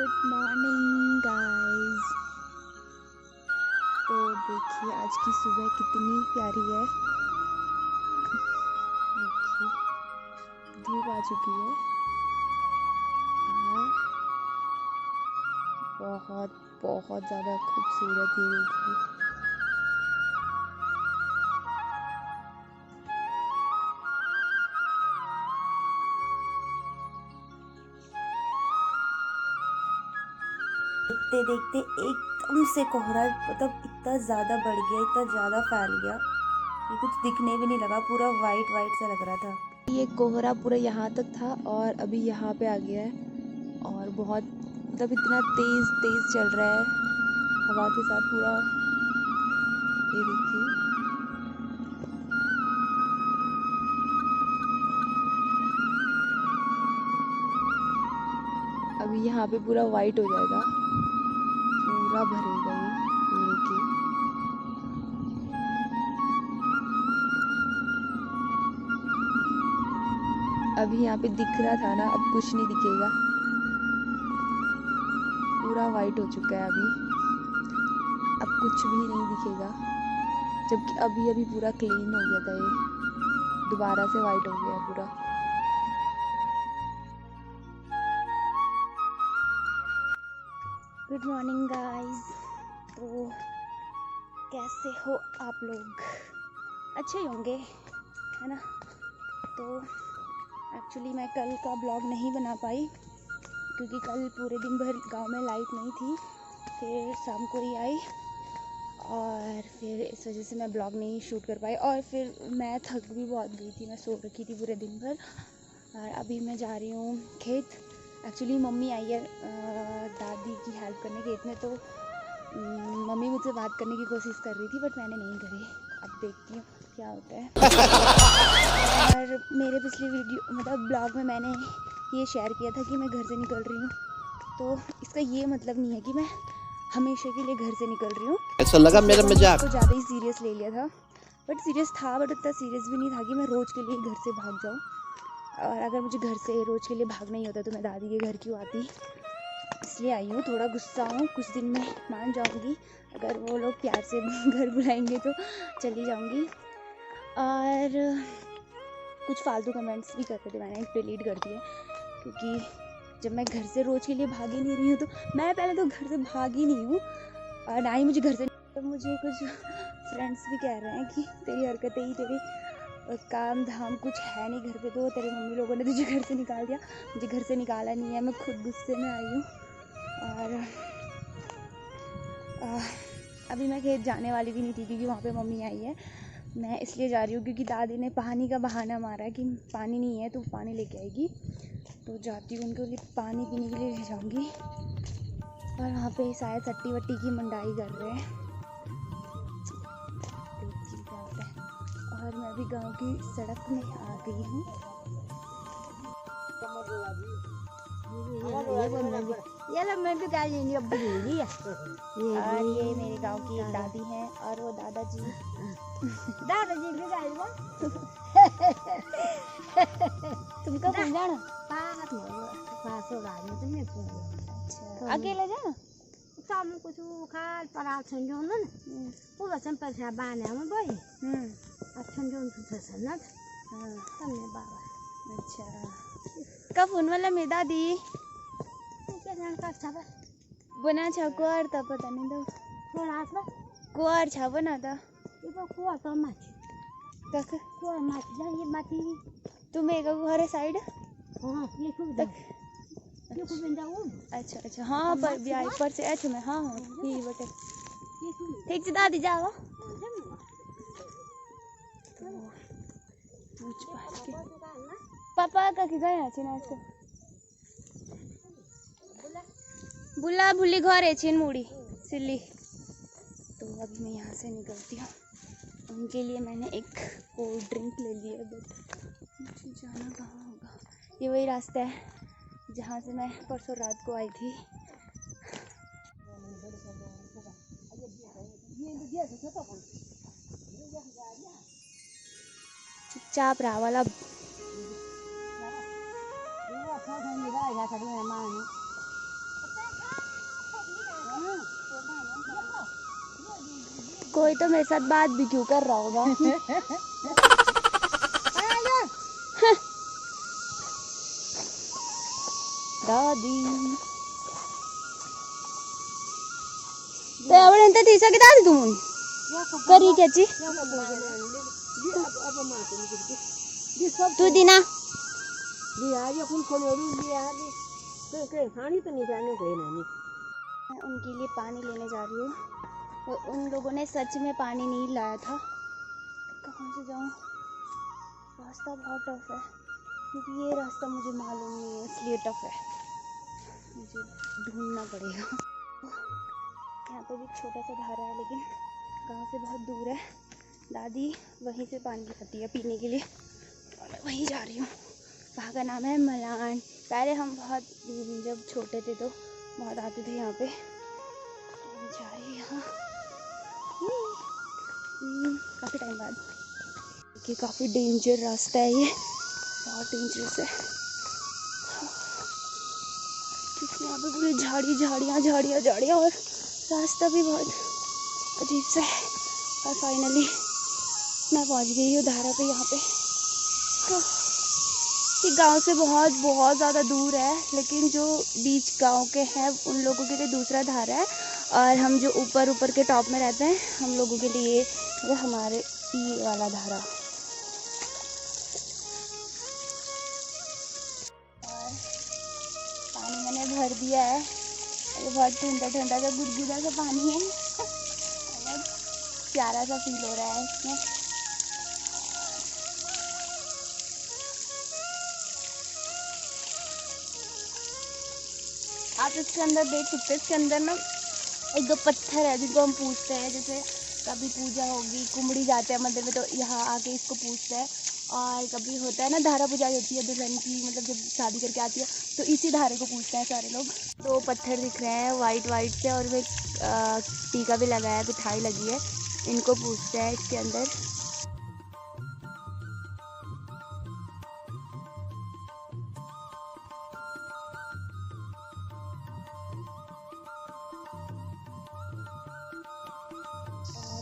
Good morning guys. तो देखिए आज की सुबह कितनी प्यारी है। देखिए धूप आ चुकी है और बहुत बहुत ज़्यादा खूबसूरत ये देखिए। देखते देखते एकदम से कोहरा मतलब इतना ज़्यादा बढ़ गया, इतना ज़्यादा फैल गया कि कुछ दिखने भी नहीं लगा, पूरा वाइट वाइट सा लग रहा था। ये कोहरा पूरा यहाँ तक था और अभी यहाँ पे आ गया है और बहुत मतलब इतना तेज़ तेज़ चल रहा है हवा के साथ पूरा। ये देखिए अभी यहाँ पे पूरा वाइट हो जाएगा, पूरा भरेगा ये देखिए। अभी यहाँ पे दिख रहा था ना, अब कुछ नहीं दिखेगा, पूरा वाइट हो चुका है अभी, अब कुछ भी नहीं दिखेगा। जबकि अभी अभी पूरा क्लीन हो गया था, ये दोबारा से वाइट हो गया पूरा। Good morning guys. तो कैसे हो आप लोग? अच्छे होंगे है ना। तो एक्चुअली मैं कल का ब्लॉग नहीं बना पाई क्योंकि कल पूरे दिन भर गांव में लाइट नहीं थी, फिर शाम को ही आई और फिर इस वजह से मैं ब्लॉग नहीं शूट कर पाई। और फिर मैं थक भी बहुत गई थी, मैं सो रखी थी पूरे दिन भर। और अभी मैं जा रही हूँ खेत। एक्चुअली मम्मी आई है दादी की हेल्प करने खेत में, तो मम्मी मुझसे बात करने की कोशिश कर रही थी बट मैंने नहीं करी। अब देखती हूँ क्या होता है। और मेरे पिछले वीडियो मतलब ब्लॉग में मैंने ये शेयर किया था कि मैं घर से निकल रही हूँ, तो इसका ये मतलब नहीं है कि मैं हमेशा के लिए घर से निकल रही हूँ। ऐसा लगा मेरा मजाक को ज़्यादा ही सीरियस ले लिया था, बट सीरियस था, बट उतना सीरियस भी नहीं था कि मैं रोज़ के लिए घर से भाग जाऊँ। और अगर मुझे घर से रोज़ के लिए भागना ही होता तो मैं दादी के घर क्यों आती, इसलिए आई हूँ। थोड़ा गुस्सा हूँ, कुछ दिन में मान जाऊँगी, अगर वो लोग प्यार से घर बुलाएंगे तो चली जाऊँगी। और कुछ फालतू कमेंट्स भी करते थे, मैंने डिलीट कर दिए क्योंकि जब मैं घर से रोज़ के लिए भाग ही नहीं रही हूँ तो मैं पहले तो घर से भाग ही नहीं हूँ और ना ही मुझे घर से। तो मुझे कुछ फ्रेंड्स भी कह रहे हैं कि तेरी हरकतें ही, तेरी काम धाम कुछ है नहीं घर पे, तो तेरे मम्मी लोगों ने तुझे घर से निकाल दिया। मुझे घर से निकाला नहीं है, मैं खुद गुस्से में आई हूँ। और अभी मैं खेत जाने वाली भी नहीं थी क्योंकि वहाँ पे मम्मी आई है। मैं इसलिए जा रही हूँ क्योंकि दादी ने पानी का बहाना मारा है कि पानी नहीं है तो पानी लेके आएगी, तो जाती हूँ उनके लिए पानी पीने के लिए ले जाऊँगी। और वहाँ पे शायद सट्टी वट्टी की मंडाई कर रहे हैं, देखिए क्या होता है। और मैं भी गांव की सड़क में आ गई हूँ। मैं भी और ये मेरे गांव की एक दादी हैं और वो दादाजी दादाजी भी गाय वो तुमका कौन जाना अच्छा अकेले जाना काम कुछ खाल पराल संजोन न पूरा संपर से बाने हम भाई संजोन से सनत हमने बाबा अच्छा कब फोन वाला में दादी क्या जान का सब बना छ कुआर त पता नहीं तो थोड़ा सा कुआर छ बना था ये तो कुआर तो मत तक कुआर मत जा ये माटी तुम एक घर साइड हां ये खूब तक ये खूब जाओ अच्छा अच्छा हाँ पर ब्याह पर से ऐसे में हाँ हाँ ही बटे ठीक से दादी जाओ पूछ पाछ के पापा का की गए छ ना इसको बुला भूली घर है छिन मुड़ी सिल्ली। तो अभी मैं यहाँ से निकलती हूँ, उनके लिए मैंने एक कोल्ड ड्रिंक ले लिया, बट मुझे जाना कहाँ होगा। ये वही रास्ता है जहाँ से मैं परसों रात को आई थी। चुपचाप रहा वाला कोई तो मेरे साथ बात भी क्यों कर रहा होगा। दादी ते आवडे ते तीसा की दादी तुम करी क्याची तू दिना मैं उनके लिए पानी लेने जा रही हूँ और उन लोगों ने सच में पानी नहीं लाया था। कहाँ से जाऊँ, रास्ता बहुत टफ है क्योंकि ये रास्ता मुझे मालूम नहीं है इसलिए टफ है, मुझे ढूंढना पड़ेगा। यहाँ पे भी छोटा सा धारा है लेकिन गांव से बहुत दूर है। दादी वहीं से पानी लाती है पीने के लिए और मैं वहीं जा रही हूँ। वहाँ का नाम है मलान। पहले हम बहुत जब छोटे थे तो बहुत आते थे यहाँ पे। तो जा रही है यहाँ काफ़ी टाइम बाद। देखिए काफ़ी डेंजर रास्ता है ये, बहुत डेंजरस है क्योंकि यहाँ पे पूरी झाड़ियाँ और रास्ता भी बहुत अजीब सा है। और फाइनली मैं पहुँच गई हूँ धारा पे। यहाँ पे ये गांव से बहुत ज़्यादा दूर है लेकिन जो बीच गांव के हैं उन लोगों के लिए दूसरा धारा है और हम जो ऊपर के टॉप में रहते हैं हम लोगों के लिए ये हमारे ये वाला धारा। और पानी मैंने भर दिया है, ये बहुत ठंडा सा गुदगुदा सा पानी है। बहुत प्यारा सा फील हो रहा है इसमें। आप इसके अंदर देख सकते हैं, इसके अंदर ना एक दो पत्थर है जिनको हम पूजते हैं। जैसे कभी पूजा होगी, कुमड़ी जाते हैं मंदिर में तो यहाँ आके इसको पूजते हैं। और कभी होता है ना धारा पूजा होती है दुल्हन की, मतलब जब शादी करके आती है तो इसी धारे को पूजते हैं सारे लोग। दो पत्थर दिख रहे हैं वाइट से और में टीका भी लगाया है, मिठाई लगी है, इनको पूजते हैं इसके अंदर।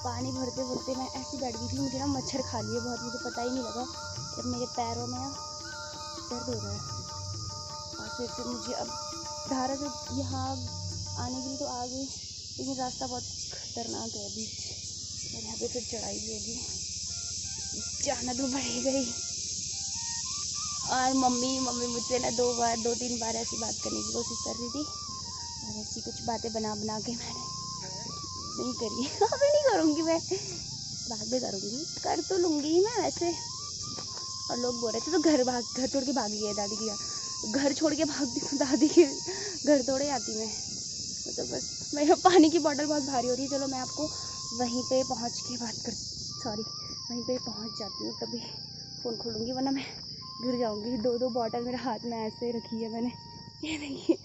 पानी भरते भरते मैं ऐसी बैठ गई थी, मुझे ना मच्छर खा लिए बहुत, मुझे पता ही नहीं लगा जब मेरे पैरों में दर्द हो रहा है। और फिर मुझे अब धारा से यहाँ आने के लिए तो आ गई लेकिन रास्ता बहुत खतरनाक है बीच, और यहाँ पे फिर चढ़ाई भी होगी, जाना तो पड़ेगा ही। और मम्मी मुझसे ना दो तीन बार ऐसी बात करने की कोशिश कर रही थी और ऐसी कुछ बातें बना के मैंने नहीं करी। अभी नहीं करूँगी मैं, बाद में करूँगी, कर तो लूँगी मैं वैसे। और लोग बोल रहे थे तो घर छोड़ के भाग गई है दादी की, घर छोड़ के भागती हूँ दादी के घर थोड़े आती मैं। तो बस मेरा पानी की बोतल बहुत भारी हो रही है। चलो मैं आपको वहीं पे पहुँच के वहीं पे पहुँच जाती हूँ तभी फ़ोन खोलूँगी, वरना मैं गिर जाऊँगी। दो बोतल मेरे हाथ में ऐसे रखी है मैंने, ये देखिए।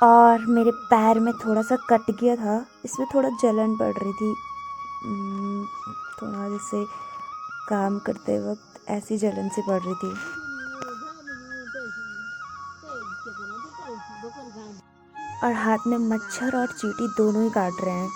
और मेरे पैर में थोड़ा सा कट गया था, इसमें थोड़ा जलन पड़ रही थी। थोड़ा जैसे काम करते वक्त ऐसी जलन सी पड़ रही थी। और हाथ में मच्छर और चींटी दोनों ही काट रहे हैं।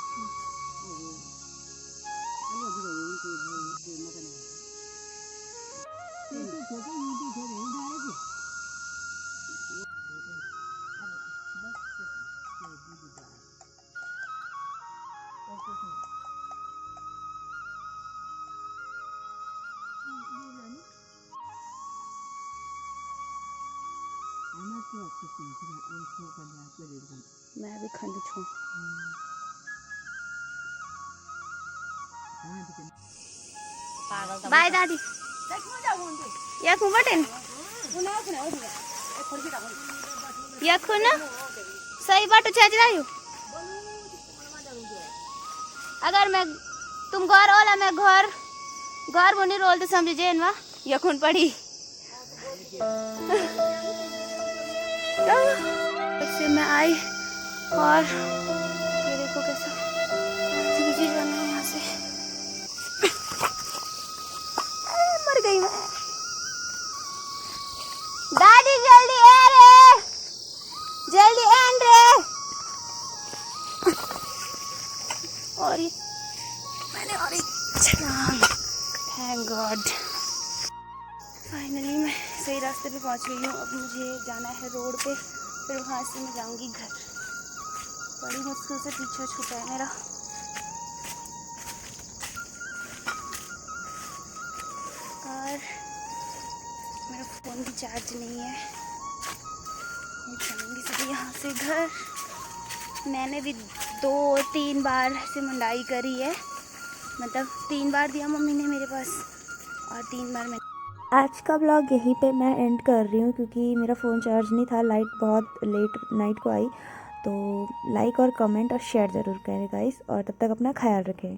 मैं भी खंड छू। बाय दादी या बटन या सही बात चाह अगर मैं तुम घर ओला मैं घर बोनी रोल तो समझे इनवा यखुन पड़ी से मैं आई और ये देखो कैसा चीज बना है यहाँ से। मर गई मैं। दादी जल्दी आ रे, जल्दी आन रे। और ये मैंने और एक थैंक गॉड फाइनली मैं सही रास्ते पे पहुंच गई हूँ। अब मुझे जाना है रोड पे, फिर वहाँ से मैं जाऊँगी घर। बड़ी मुश्किल से पीछा छूटा है मेरा। और मेरा फ़ोन भी चार्ज नहीं है। मैं जाऊँगी सीधे यहाँ से घर। मैंने भी 2-3 बार से मंडाई करी है, मतलब 3 बार दिया मम्मी ने मेरे पास और 3 बार मैं। आज का ब्लॉग यहीं पे मैं एंड कर रही हूँ क्योंकि मेरा फ़ोन चार्ज नहीं था। लाइट बहुत लेट नाइट को आई, तो लाइक और कमेंट और शेयर ज़रूर करें गाइस, और तब तक अपना ख्याल रखें।